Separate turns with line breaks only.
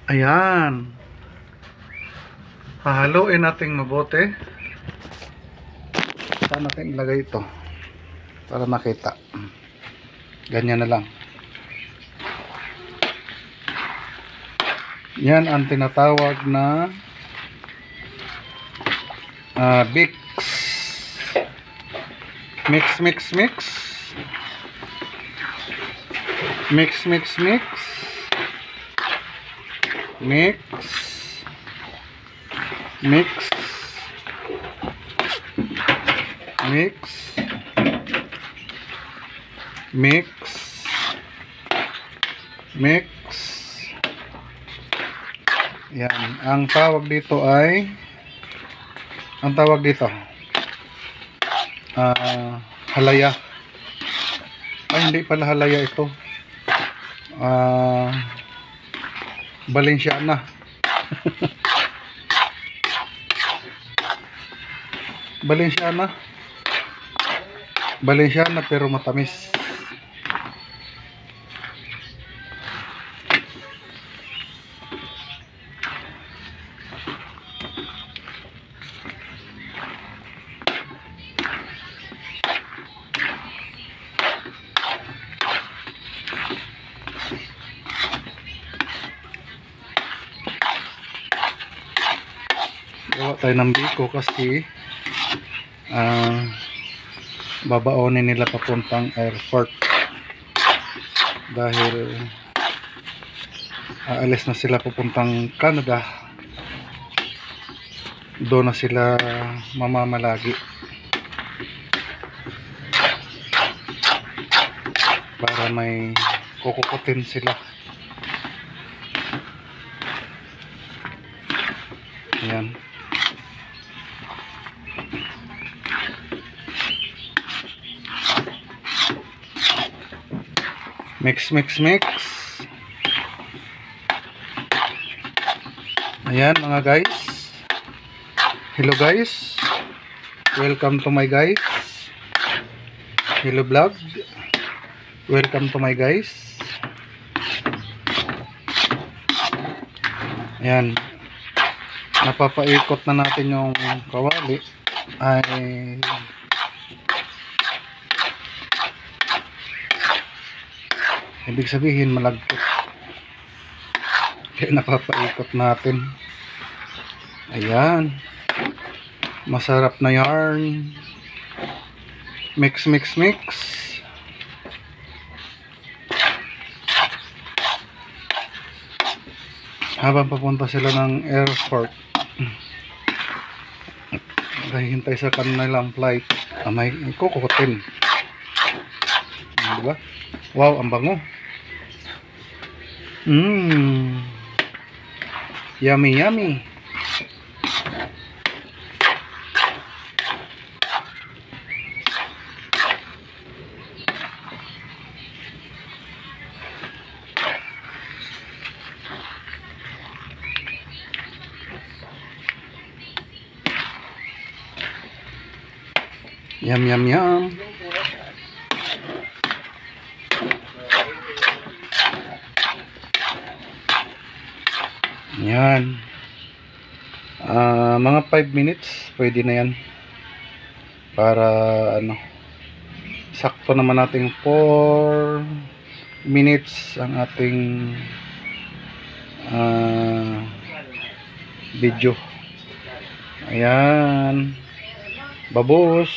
Ayan. Hahaluin natin mabuti. Saan natin ilagay ito? Para makita. Ganyan na lang. Yan ang tinatawag na Vicks. Mix. Mix. Mix. Yan, ang tawag dito ay halaya. Ay, hindi pala halaya ito. Balenciana. Balenciana pero matamis. Gawa tayo ng biko kasi babaonin nila papuntang airport dahil aalis na sila papuntang Canada. Doon na sila mamamalagi para may kukukutin sila. Ayan. Mix. Ayan mga guys. Hello guys. Welcome to my guys. Hello vlog. Welcome to my guys. Ayan. Napapaikot na natin yung kawali. Ay ibig sabihin malagkit. Kaya napapaikot natin. Ayan. Masarap na yarn. Mix. Habang papunta sila ng airport, hintay sa kanilang flight, may kukutin. Diba? Wow, ang bango. Yummy. Yum. Yan. Mga 5 minutes pwede na yan. Para sakto naman nating 4 minutes ang ating video. Ayan. Babos.